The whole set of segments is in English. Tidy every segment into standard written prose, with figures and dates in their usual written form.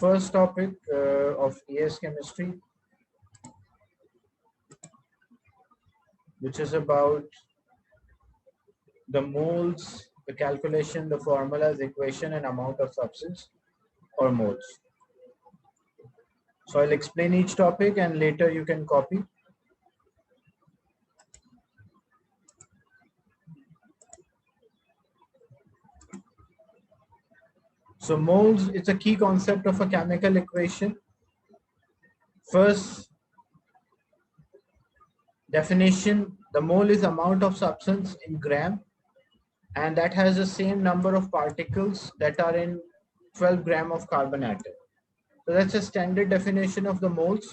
first topic of ES chemistry, which is about the moles, the calculation, the formulas, equation, and amount of substance or moles. So I'll explain each topic and later you can copy. So moles is a key concept of a chemical equation. First definition, the mole is amount of substance in gram, and that has the same number of particles that are in 12 gram of carbon atom. So that's a standard definition of the moles.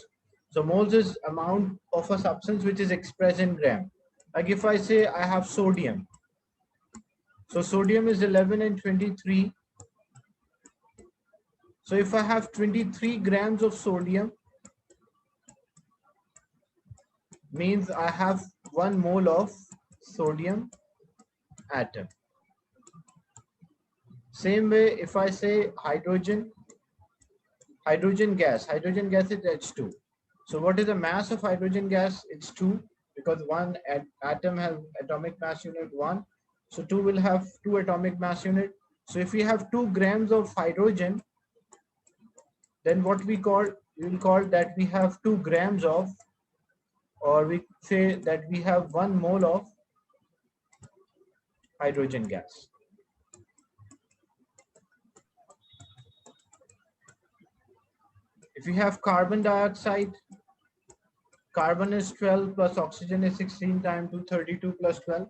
So moles is amount of a substance which is expressed in gram. Like if I say I have sodium. So sodium is 11 and 23. So if I have 23 grams of sodium, means I have 1 mole of sodium atom. Same way, if I say hydrogen gas is H2. So what is the mass of hydrogen gas? It's 2, because one atom has atomic mass unit 1. So 2 will have 2 atomic mass unit. So if we have 2 grams of hydrogen, then what we will call that we have 2 grams of, or we say that we have 1 mole of hydrogen gas. If you have carbon dioxide, carbon is 12 plus oxygen is 16 times 2, 32 plus 12,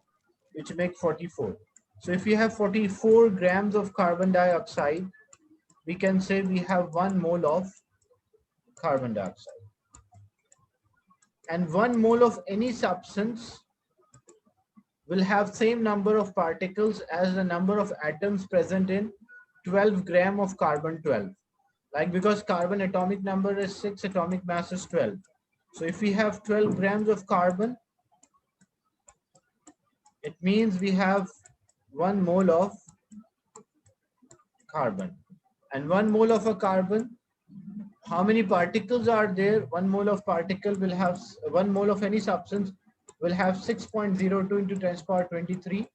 which make 44. So if you have 44 grams of carbon dioxide, we can say we have 1 mole of carbon dioxide. And 1 mole of any substance will have same number of particles as the number of atoms present in 12 gram of carbon 12. Like because carbon atomic number is 6, atomic mass is 12. So if we have 12 grams of carbon, it means we have 1 mole of carbon. And 1 mole of a carbon, how many particles are there? 1 mole of particle will have, 1 mole of any substance will have 6.02 into 10 to the power 23,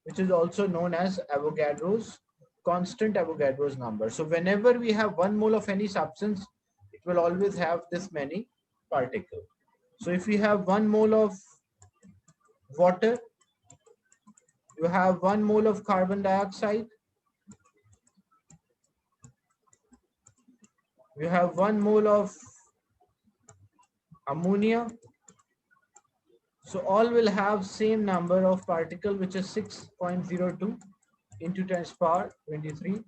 which is also known as Avogadro's constant, Avogadro's number. So whenever we have 1 mole of any substance, it will always have this many particles. So if we have 1 mole of water, you have 1 mole of carbon dioxide, you have 1 mole of ammonia. So all will have same number of particle, which is 6.02 into 10 to the power 23,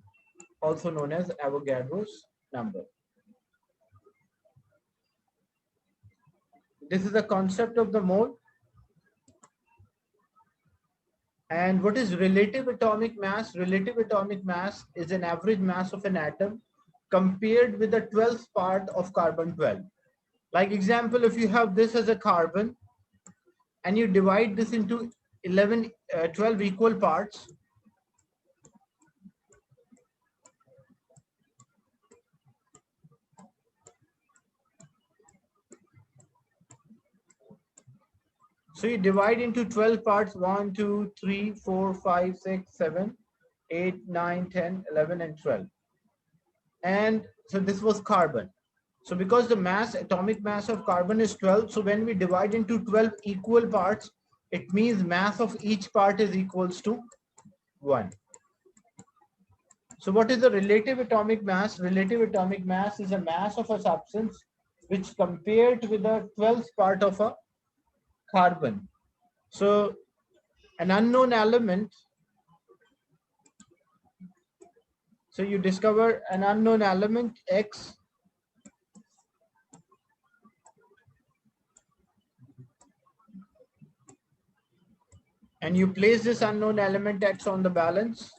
also known as Avogadro's number. This is the concept of the mole. And what is relative atomic mass? Relative atomic mass is an average mass of an atom compared with the 12th part of carbon 12. Like example, if you have this as a carbon and you divide this into 12 equal parts, so you divide into 12 parts, 1, 2, 3, 4, 5, 6, 7, 8, 9, 10, 11, and 12. And so this was carbon. So because the mass, atomic mass of carbon is 12, so when we divide into 12 equal parts, it means mass of each part is equals to 1. So what is the relative atomic mass? Relative atomic mass is a mass of a substance which compared with the 12th part of a carbon. So an unknown element, so you discover an unknown element X, and you place this unknown element X on the balance.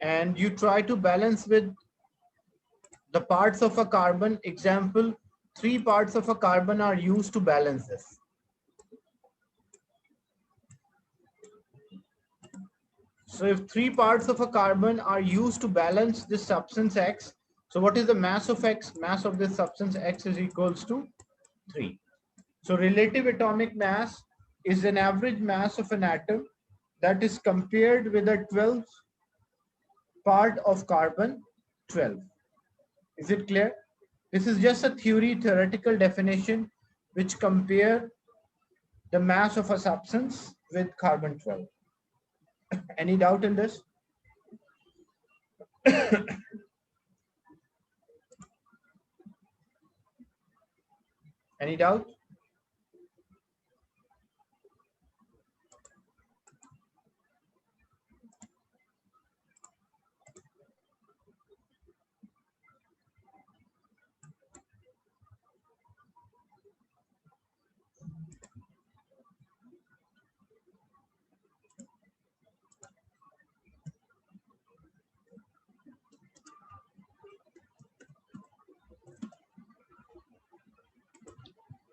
and you try to balance with the parts of a carbon. Example, 3 parts of a carbon are used to balance this. So if 3 parts of a carbon are used to balance this substance X, so what is the mass of X? Mass of this substance X is equals to 3. So relative atomic mass is an average mass of an atom that is compared with the 12th part of carbon 12. Is it clear? This is just a theoretical definition which compare the mass of a substance with carbon 12. Any doubt in this? Any doubt?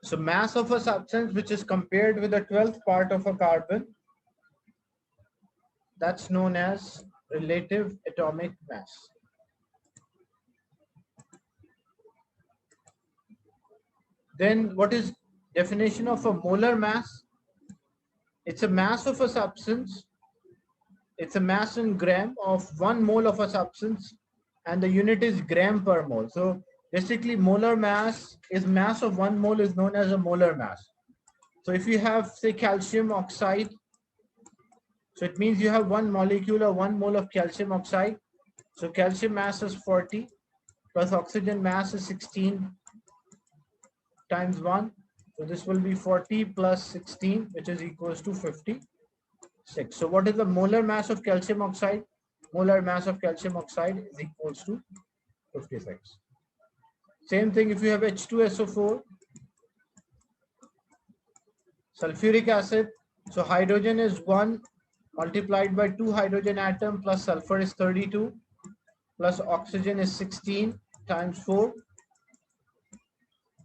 So mass of a substance which is compared with the 12th part of a carbon, that's known as relative atomic mass. Then what is definition of a molar mass? It's a mass of a substance. It's a mass in gram of 1 mole of a substance, and the unit is gram per mole. So basically molar mass is mass of 1 mole is known as a molar mass. So if you have, say, calcium oxide, so it means you have 1 molecule or 1 mole of calcium oxide. So calcium mass is 40 plus oxygen mass is 16 times 1. So this will be 40 plus 16, which is equals to 56. So what is the molar mass of calcium oxide? Molar mass of calcium oxide is equals to 56. Same thing if you have H2SO4, sulfuric acid. So hydrogen is 1 multiplied by 2 hydrogen atom plus sulfur is 32 plus oxygen is 16 times 4.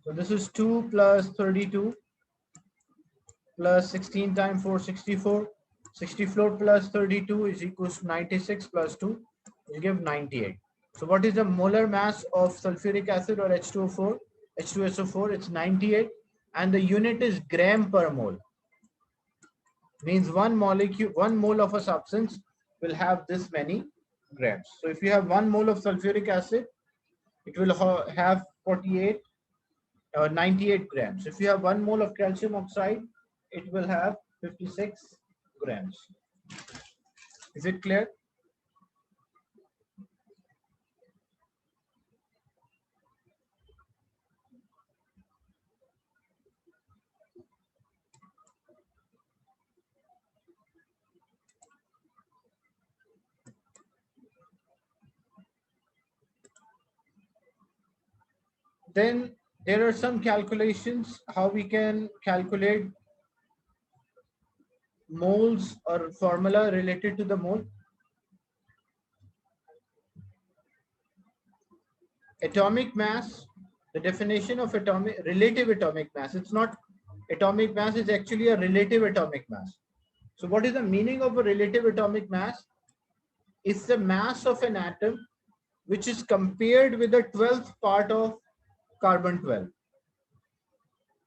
So this is 2 plus 32 plus 16 times 4, 64. 64 plus 32 is equals to 96 plus 2 will give 98. So what is the molar mass of sulfuric acid or H2O4? H2SO4, it's 98, and the unit is gram per mole. Means 1 molecule, 1 mole of a substance will have this many grams. So if you have 1 mole of sulfuric acid, it will have 48 or 98 grams. If you have 1 mole of calcium oxide, it will have 56 grams. Is it clear? Then there are some calculations how we can calculate moles or formula related to the mole. Atomic mass, the definition of relative atomic mass. It's not atomic mass, it's actually a relative atomic mass. So what is the meaning of a relative atomic mass? It's the mass of an atom which is compared with the 12th part of carbon 12.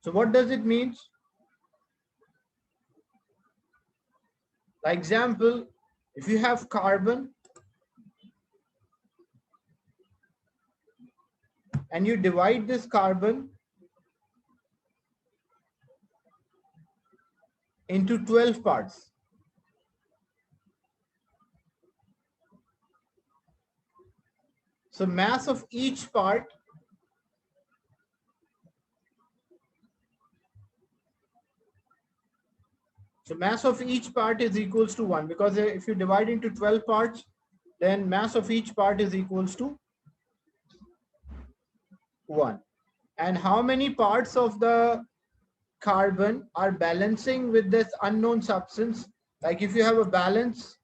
So what does it mean? Like example, if you have carbon and you divide this carbon into 12 parts. So mass of each part is equals to 1, because if you divide into 12 parts, then mass of each part is equals to 1. And how many parts of the carbon are balancing with this unknown substance? Like if you have a balance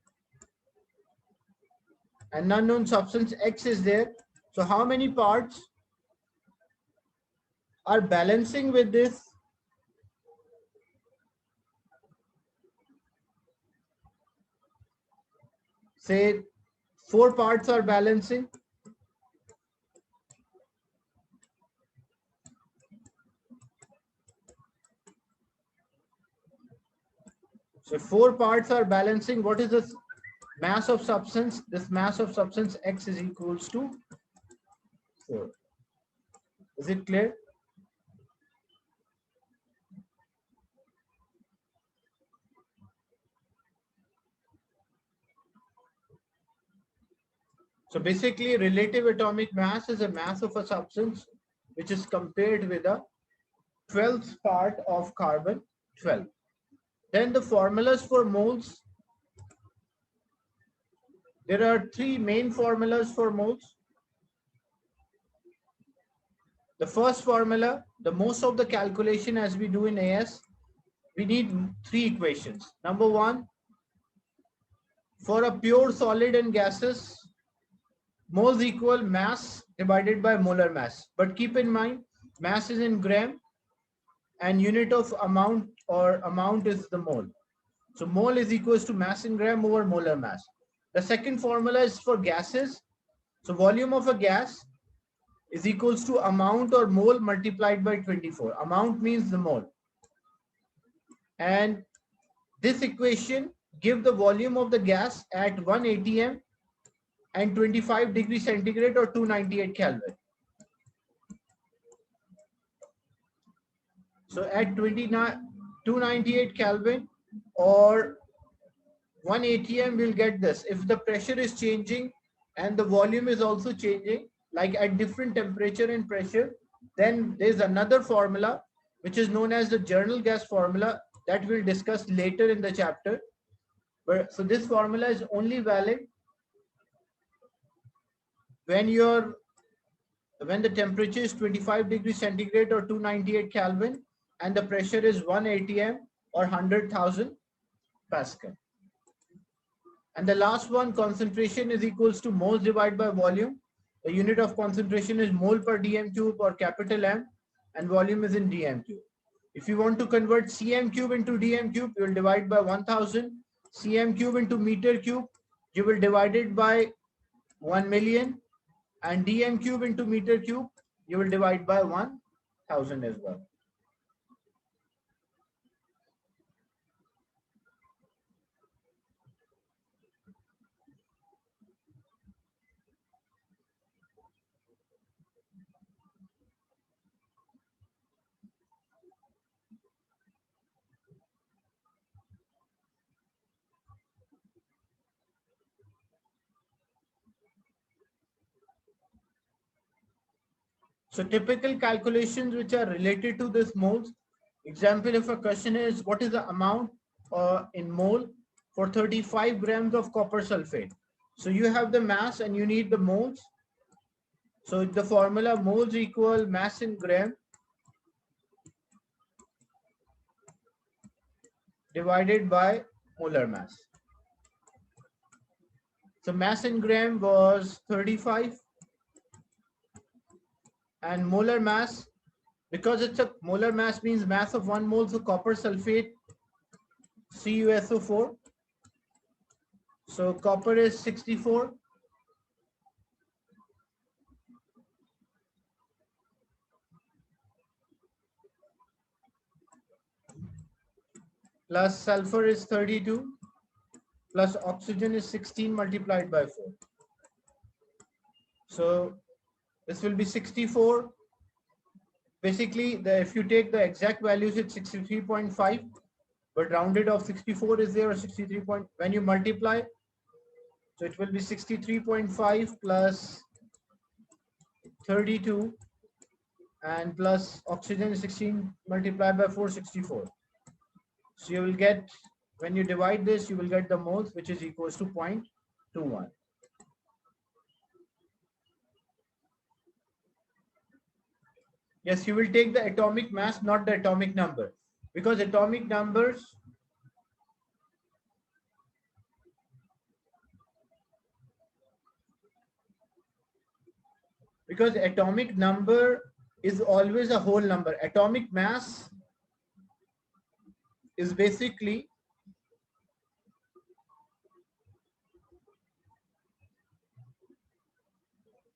and unknown substance X is there. So how many parts are balancing with this? Say 4 parts are balancing. So 4 parts are balancing. What is the mass of substance? This mass of substance X is equals to 4. Is it clear? So basically, relative atomic mass is a mass of a substance which is compared with a 12th part of carbon 12. Then the formulas for moles. There are 3 main formulas for moles. The first formula, the most of the calculation as we do in AS, we need 3 equations. Number 1, for a pure solid and gases, moles equal mass divided by molar mass. But keep in mind, mass is in gram and unit of amount or amount is the mole. So mole is equals to mass in gram over molar mass. The second formula is for gases. So volume of a gas is equals to amount or mole multiplied by 24. Amount means the mole. And this equation give the volume of the gas at 1 atm and 25 degrees centigrade or 298 Kelvin. So at 298 Kelvin or 1 atm we'll get this. If the pressure is changing and the volume is also changing, like at different temperature and pressure, then there's another formula which is known as the journal gas formula that we'll discuss later in the chapter. But so this formula is only valid when the temperature is 25 degrees centigrade or 298 Kelvin and the pressure is 1 atm or 100,000 Pascal. And the last one, concentration is equals to moles divided by volume. The unit of concentration is mole per dm cube or capital M, and volume is in dm cube. If you want to convert cm cube into dm cube, you will divide by 1000. Cm cube into meter cube, you will divide it by 1 million. And dm cube into meter cube, you will divide by 1000 as well. So typical calculations which are related to this moles. Example, if a question is what is the amount in mole for 35 grams of copper sulfate. So you have the mass and you need the moles. So the formula moles equal mass in gram divided by molar mass. So mass in gram was 35 and molar mass, because it's a molar mass means mass of 1 mole, so copper sulfate CuSO4. So copper is 64 plus sulfur is 32 plus oxygen is 16 multiplied by 4. So this will be 64. Basically, if you take the exact values, it's 63.5, but rounded off 64 is there or 63 point. When you multiply, so it will be 63.5 plus 32 and plus oxygen 16 multiplied by 464. So you will get, when you divide this, you will get the moles, which is equals to 0.21. Yes, you will take the atomic mass, not the atomic number, because atomic numbers Because atomic number is always a whole number. Atomic mass is basically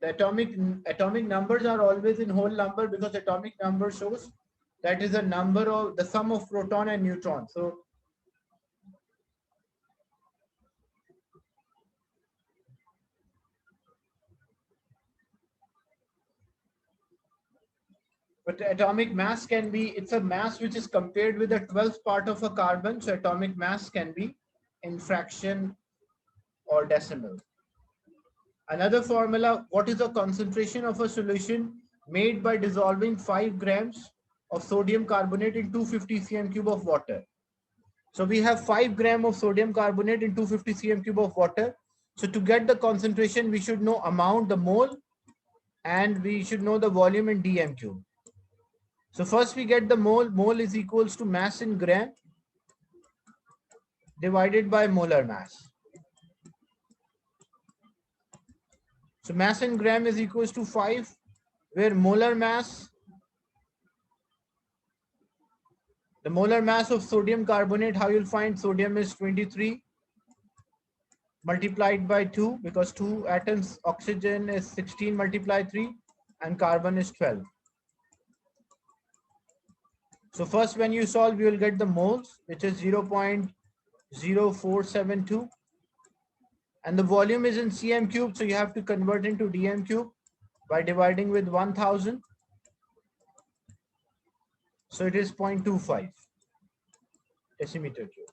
the atomic numbers are always in whole number, because atomic number shows that is a number of the sum of proton and neutron. So but atomic mass can be, it's a mass which is compared with the 12th part of a carbon. So atomic mass can be in fraction or decimal. Another formula, what is the concentration of a solution made by dissolving 5 grams of sodium carbonate in 250 cm cube of water? So we have 5 grams of sodium carbonate in 250 cm cube of water. So to get the concentration, we should know amount, the mole, and we should know the volume in dm cube. So first we get the mole. Mole is equals to mass in gram divided by molar mass. So mass in gram is equals to 5, where molar mass, the molar mass of sodium carbonate, how you'll find sodium is 23 multiplied by 2, because 2 atoms, oxygen is 16 multiplied 3 and carbon is 12. So first when you solve, you will get the moles, which is 0.0472, and the volume is in cm cube, so you have to convert into dm cube by dividing with 1000. So it is 0.25 decimeter cube.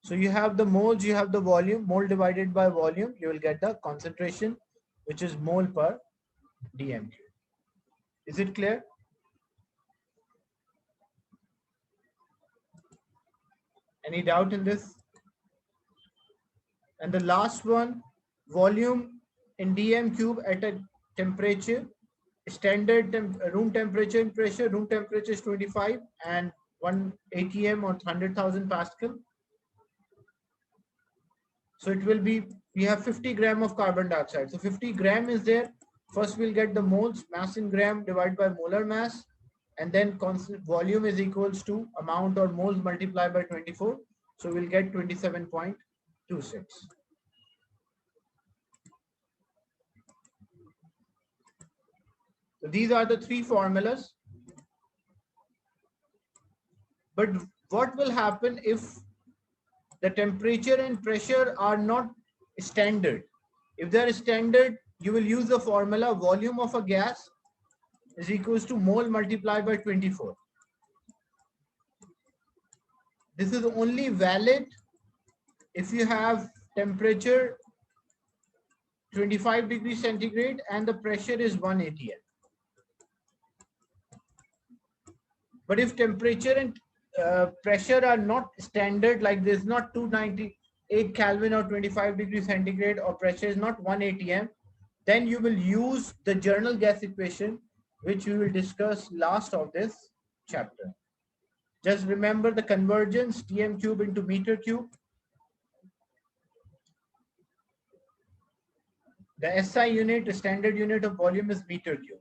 So you have the moles, you have the volume, mole divided by volume, you will get the concentration, which is mole per dm cube. Is it clear? Any doubt in this? And the last one, volume in dm cube at a temperature, standard room temperature and pressure. Room temperature is 25 and 1 atm or 100,000 Pascal. So it will be, we have 50 gram of carbon dioxide. So 50 gram is there. First we'll get the moles, mass in gram divided by molar mass, and then constant volume is equals to amount or moles multiplied by 24. So we'll get 27.26. So these are the 3 formulas. But what will happen if the temperature and pressure are not standard? If they are standard, you will use the formula volume of a gas is equals to mole multiplied by 24. This is only valid if you have temperature 25 degrees centigrade and the pressure is 1 atm. But if temperature and pressure are not standard, like this, not 298 Kelvin or 25 degrees centigrade, or pressure is not 1 atm, then you will use the general gas equation, which we will discuss last of this chapter. Just remember the convergence, dm cube into meter cube. The SI unit, the standard unit of volume, is meter cube.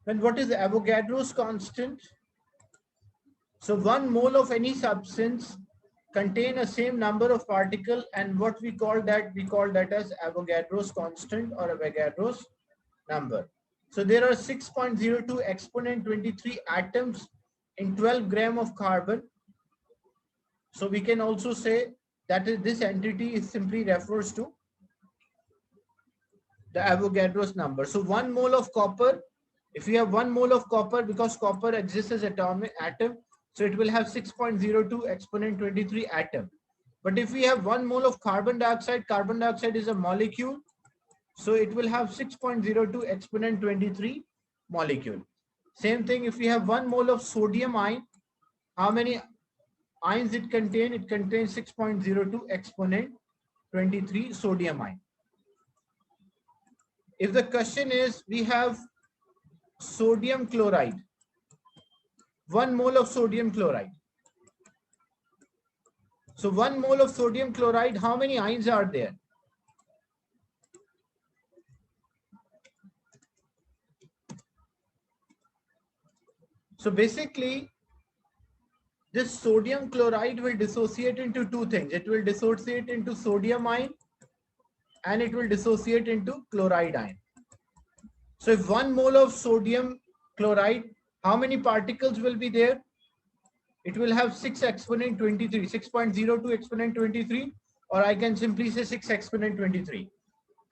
Then what is Avogadro's constant? So 1 mole of any substance contain a same number of particles, and what we call that? We call that as Avogadro's constant or Avogadro's number. So there are 6.02 exponent 23 atoms in 12 gram of carbon. So we can also say that this entity is simply refers to the Avogadro's number. So 1 mole of copper, if you have 1 mole of copper, because copper exists as atomic atom, so it will have 6.02 exponent 23 atom. But if we have 1 mole of carbon dioxide is a molecule, so it will have 6.02 exponent 23 molecule. Same thing, if we have 1 mole of sodium ion, how many ions it contains? It contains 6.02 exponent 23 sodium ion. If the question is, we have sodium chloride, 1 mole of sodium chloride, So 1 mole of sodium chloride, how many ions are there? So basically, this sodium chloride will dissociate into two things. It will dissociate into sodium ion and it will dissociate into chloride ion. So if 1 mole of sodium chloride, how many particles will be there? It will have 6 exponent 23, 6.02 exponent 23, or I can simply say 6 exponent 23.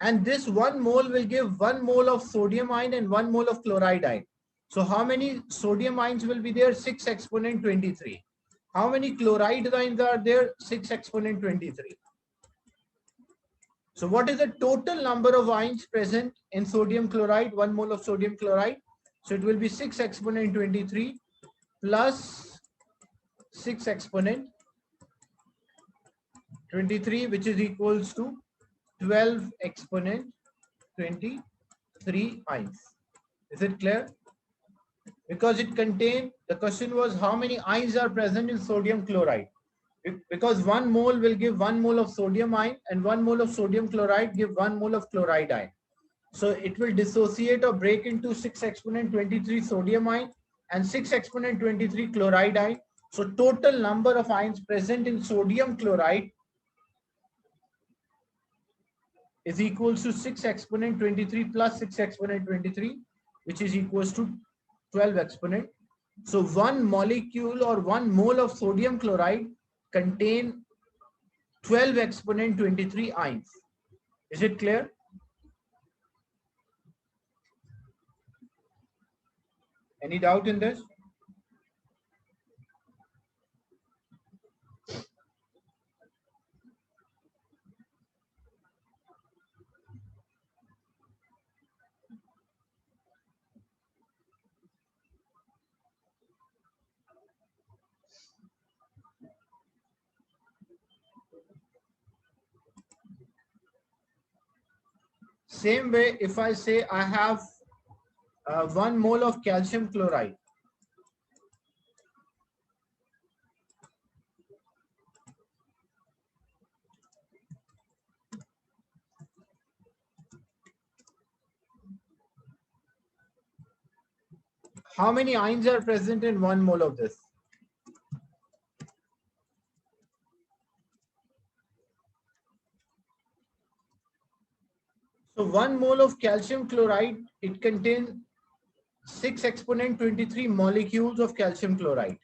And this 1 mole will give 1 mole of sodium ion and 1 mole of chloride ion. So how many sodium ions will be there? 6 exponent 23. How many chloride ions are there? 6 exponent 23. So what is the total number of ions present in sodium chloride, 1 mole of sodium chloride? So it will be 6 exponent 23 plus 6 exponent 23, which is equals to 12 exponent 23 ions. Is it clear? Because it contained, the question was how many ions are present in sodium chloride. Because 1 mole will give 1 mole of sodium ion and 1 mole of sodium chloride give 1 mole of chloride ion. So it will dissociate or break into 6 exponent 23 sodium ion and 6 exponent 23 chloride ion. So total number of ions present in sodium chloride is equals to 6 exponent 23 plus 6 exponent 23, which is equals to 12 exponent. So one molecule or 1 mole of sodium chloride contain 12 exponent 23 ions. Is it clear? Any doubt in this? Same way, if I say I have 1 mole of calcium chloride, how many ions are present in 1 mole of this? So 1 mole of calcium chloride, it contains 6 exponent 23 molecules of calcium chloride.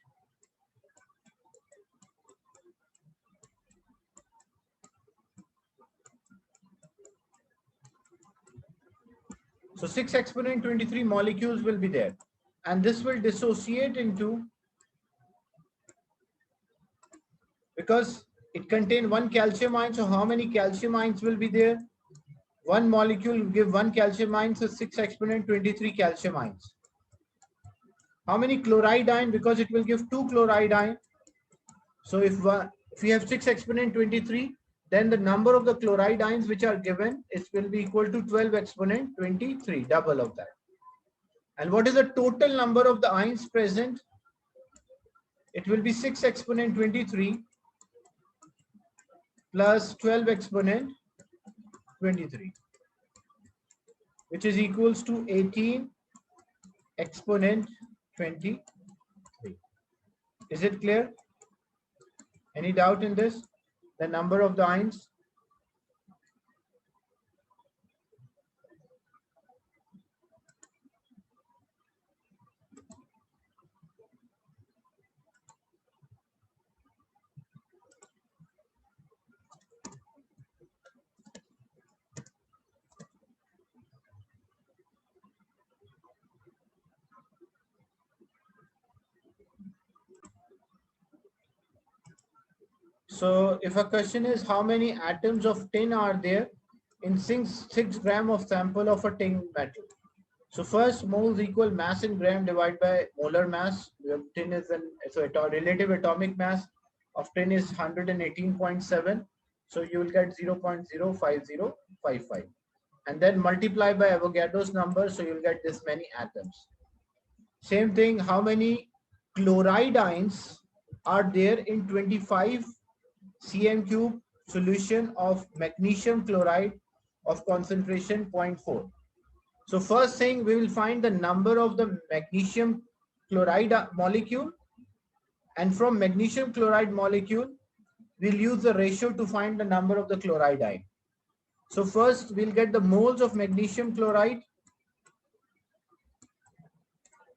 So 6 exponent 23 molecules will be there. And this will dissociate into, because it contains 1 calcium ion. So how many calcium ions will be there? 1 molecule will give 1 calcium ion. So 6 exponent 23 calcium ions. How many chloride ion? Because it will give 2 chloride ion. So if we have 6 exponent 23, then the number of the chloride ions which are given will be equal to 12 exponent 23, double of that. And what is the total number of the ions present? It will be 6 exponent 23 plus 12 exponent 23, which is equals to 18 exponent 23. Is it clear? Any doubt in this? The number of the ions? So if a question is how many atoms of tin are there in 6 gram of sample of a tin metal. So first, moles equal mass in gram divided by molar mass. Tin is relative atomic mass of tin is 118.7. So you will get 0.05055. And then multiply by Avogadro's number. So you'll get this many atoms. Same thing, how many chloride ions are there in 25 cm cube solution of magnesium chloride of concentration 0.4. So first thing, we will find the number of the magnesium chloride molecule, and from magnesium chloride molecule, we'll use the ratio to find the number of the chloride ion. So first we'll get the moles of magnesium chloride.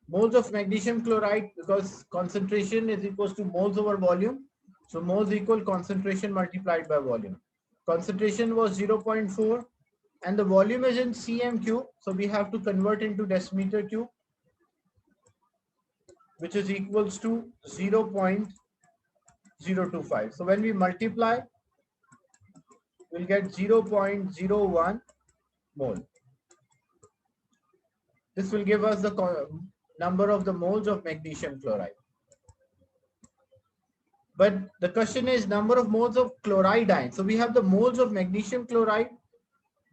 Moles of magnesium chloride, because concentration is equals to moles over volume. So moles equal concentration multiplied by volume. Concentration was 0.4 and the volume is in cm cube. So we have to convert into decimeter cube, which is equals to 0.025. So when we multiply, we'll get 0.01 mole. This will give us the number of the moles of magnesium chloride. But the question is number of moles of chloride ion. So we have the moles of magnesium chloride.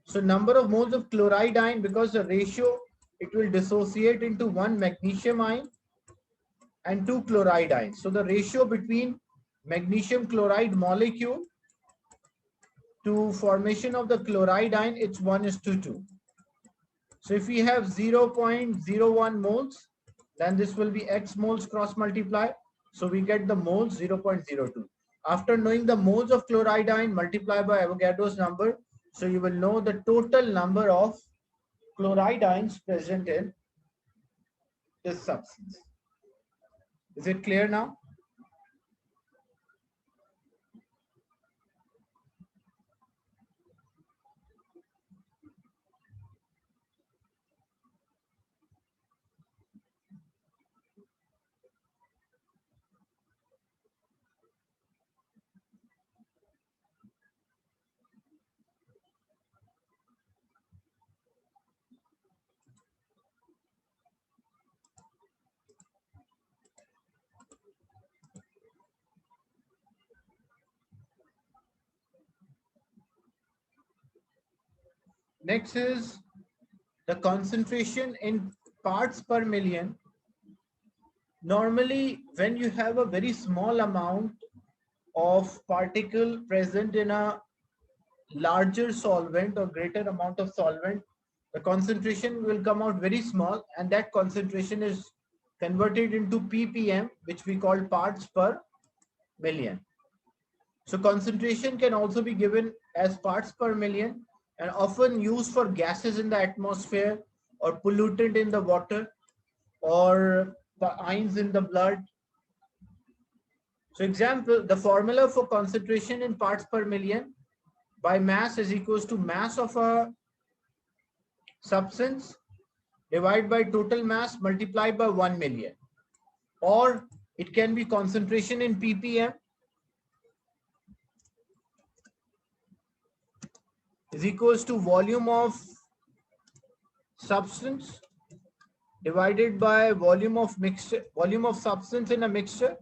So number of moles of chloride ion, because the ratio, it will dissociate into 1 magnesium ion and 2 chloride ions. So the ratio between magnesium chloride molecule to formation of the chloride ion, it's 1:2. So if we have 0.01 moles, then this will be X moles cross multiply. So we get the moles 0.02. After knowing the moles of chloride ion, multiply by Avogadro's number. So you will know the total number of chloride ions present in this substance. Is it clear now? Next is the concentration in parts per million. Normally, when you have a very small amount of particle present in a larger solvent or greater amount of solvent, the concentration will come out very small, and that concentration is converted into ppm, which we call parts per million. So concentration can also be given as parts per million and often used for gases in the atmosphere or pollutant in the water or the ions in the blood. So example, the formula for concentration in parts per million by mass is equals to mass of a substance divided by total mass multiplied by 1 million. Or it can be concentration in ppm is equals to volume of substance divided by volume of mixture, volume of substance in a mixture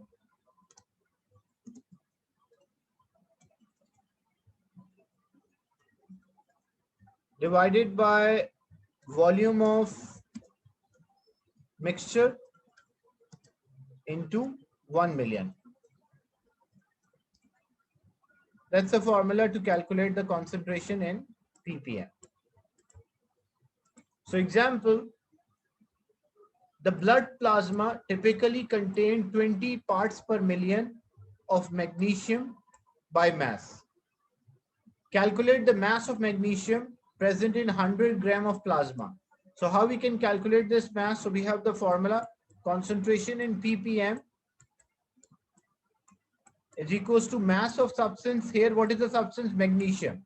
divided by volume of mixture into 1 million. That's the formula to calculate the concentration in ppm. So example, the blood plasma typically contains 20 parts per million of magnesium by mass. Calculate the mass of magnesium present in 100 gram of plasma. So how we can calculate this mass? So we have the formula, concentration in ppm is equals to mass of substance. Here, what is the substance? Magnesium.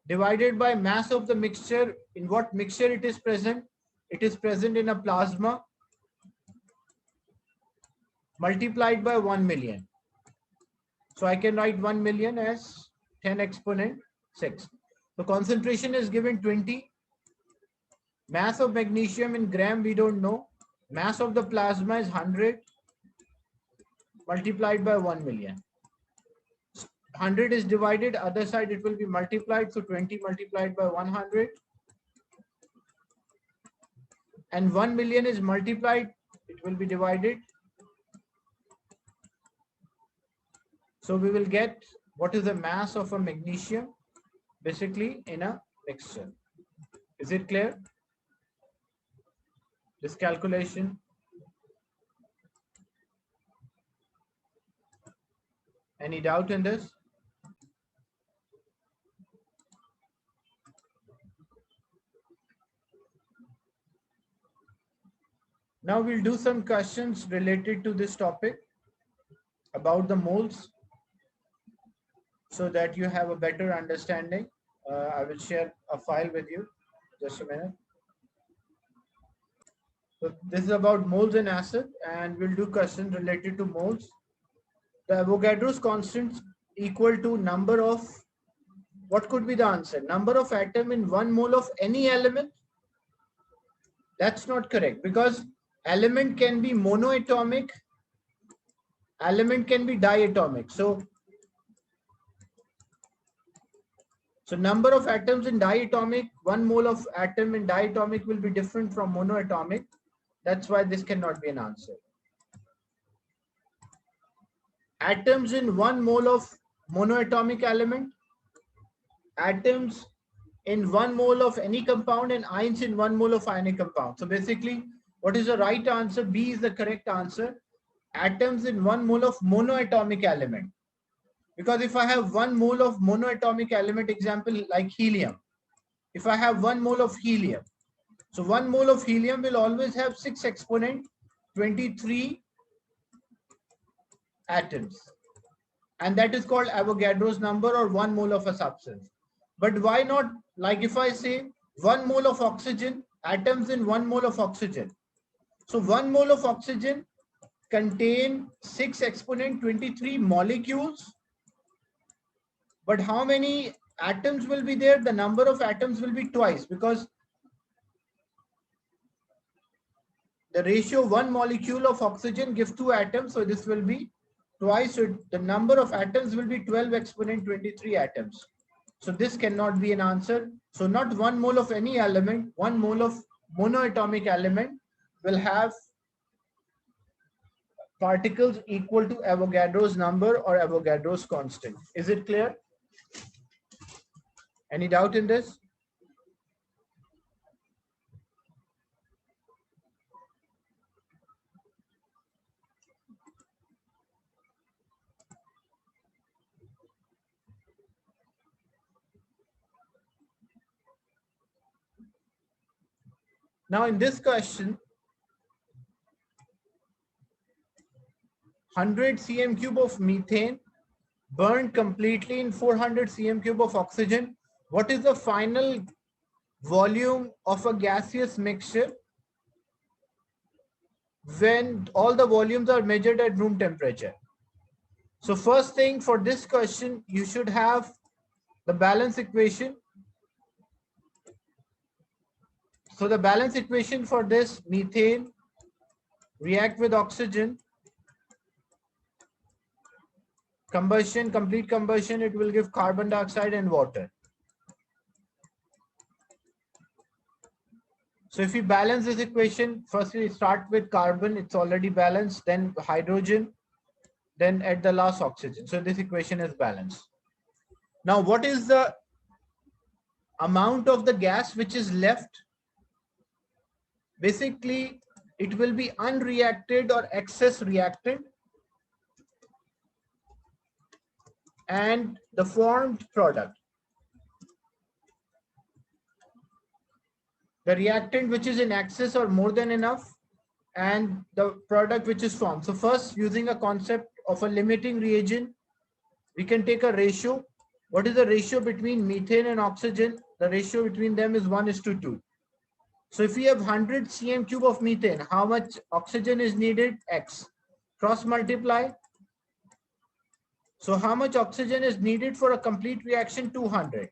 Divided by mass of the mixture. In what mixture it is present? It is present in a plasma, multiplied by 1 million. So I can write 1 million as 10 exponent 6. The concentration is given 20. Mass of magnesium in gram we don't know. Mass of the plasma is 100 multiplied by 1 million. 100 is divided, other side it will be multiplied. So 20 multiplied by 100. And 1 million is multiplied, it will be divided. So we will get what is the mass of a magnesium basically in a mixture. Is it clear? This calculation. Any doubt in this? Now we'll do some questions related to this topic about the moles so that you have a better understanding. I will share a file with you. Just a minute. So this is about moles in acid, and we'll do questions related to moles. The Avogadro's constant equal to number of, what could be the answer? Number of atom in 1 mole of any element? That's not correct, because element can be monoatomic, element can be diatomic. So number of atoms in diatomic, 1 mole of atom in diatomic will be different from monoatomic. That's why this cannot be an answer. Atoms in 1 mole of monoatomic element, atoms in 1 mole of any compound, and ions in 1 mole of ionic compound. So basically, what is the right answer? B is the correct answer. Atoms in 1 mole of monoatomic element. Because if I have 1 mole of monoatomic element, example like helium, if I have 1 mole of helium, so 1 mole of helium will always have 6 exponent 23 atoms. And that is called Avogadro's number, or 1 mole of a substance. But why not, like if I say 1 mole of oxygen, atoms in 1 mole of oxygen. So 1 mole of oxygen contain 6 exponent 23 molecules. But how many atoms will be there? The number of atoms will be twice, because the ratio 1 molecule of oxygen gives 2 atoms. So this will be twice. So the number of atoms will be 12 exponent 23 atoms. So this cannot be an answer. So not 1 mole of any element, 1 mole of monoatomic element will have particles equal to Avogadro's number or Avogadro's constant. Is it clear? Any doubt in this? Now in this question, 100 cm cube of methane burned completely in 400 cm cube of oxygen. What is the final volume of a gaseous mixture when all the volumes are measured at room temperature? So first thing, for this question, you should have the balance equation. So the balance equation for this, methane react with oxygen, combustion, complete combustion, it will give carbon dioxide and water. So if we balance this equation, first we start with carbon, it's already balanced, then hydrogen, then at the last oxygen. So this equation is balanced. Now what is the amount of the gas which is left? Basically, it will be unreacted or excess reactant and the formed product. The reactant which is in excess or more than enough, and the product which is formed. So first, using a concept of a limiting reagent, we can take a ratio. What is the ratio between methane and oxygen? The ratio between them is 1:2. So if we have 100 cm cube of methane, how much oxygen is needed? X. Cross multiply. So how much oxygen is needed for a complete reaction? 200.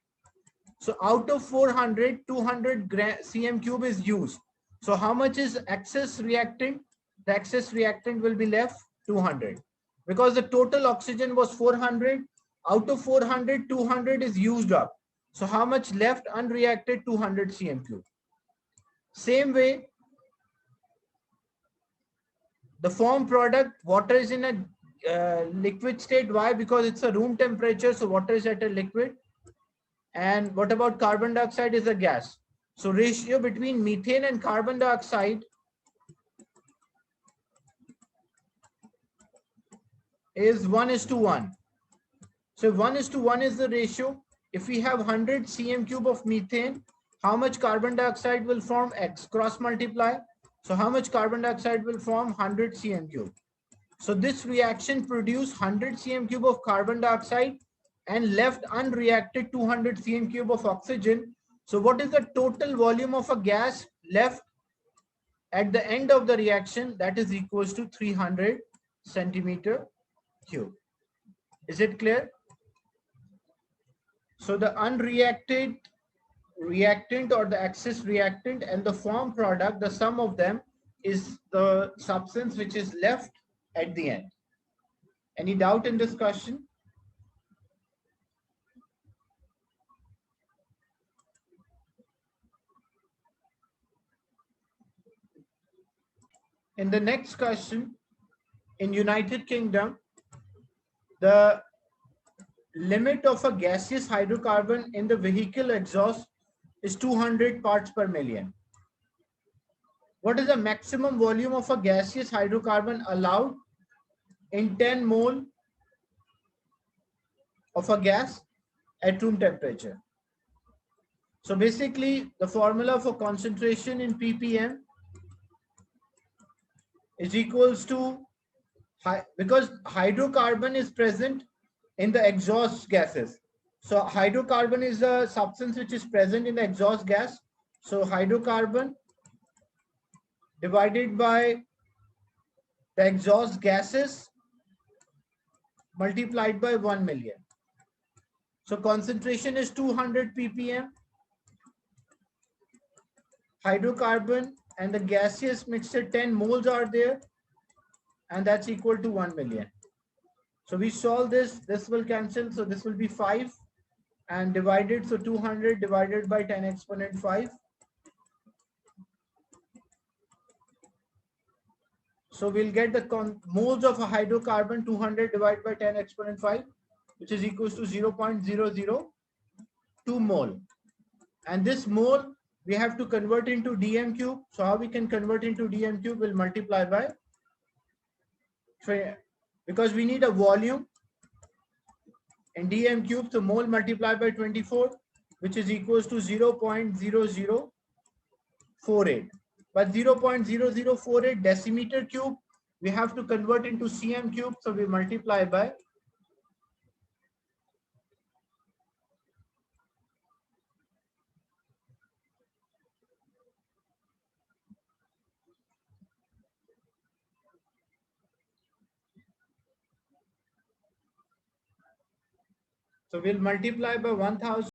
So out of 400, 200 cm cube is used. So how much is excess reactant? The excess reactant will be left 200. Because the total oxygen was 400. Out of 400, 200 is used up. So how much left unreacted? 200 cm cube. Same way, the formed product, water is in a liquid state. Why? Because it's a room temperature, so water is at a liquid. And what about carbon dioxide is a gas? So ratio between methane and carbon dioxide is 1:1. So 1:1 is the ratio. If we have 100 cm cube of methane, how much carbon dioxide will form? X, cross multiply. So how much carbon dioxide will form? 100 cm cube. So this reaction produced 100 cm cube of carbon dioxide and left unreacted 200 cm cube of oxygen. So what is the total volume of a gas left at the end of the reaction? That is equals to 300 centimeter cube. Is it clear? So the unreacted reactant or the excess reactant and the formed product, the sum of them is the substance which is left at the end. Any doubt in discussion? In the next question, in United Kingdom, the limit of a gaseous hydrocarbon in the vehicle exhaust is 200 parts per million. What is the maximum volume of a gaseous hydrocarbon allowed in 10 mole of a gas at room temperature? So basically, the formula for concentration in ppm is equals to, because hydrocarbon is present in the exhaust gases. So hydrocarbon is a substance which is present in the exhaust gas. So hydrocarbon divided by the exhaust gases multiplied by 1 million. So concentration is 200 ppm. Hydrocarbon and the gaseous mixture 10 moles are there, and that's equal to 1 million. So we solve this, this will cancel, so this will be 5 and divided, so 200 divided by 10 exponent 5. So we'll get the moles of a hydrocarbon 200 divided by 10 exponent 5, which is equals to 0.002 mole. And this mole we have to convert into dm cube. So how we can convert into dm cube? Will multiply by, because we need a volume in dm cube, so mole multiplied by 24, which is equals to 0.0048. But 0.0048 decimeter cube we have to convert into cm cube, so we multiply by So we'll multiply by 1000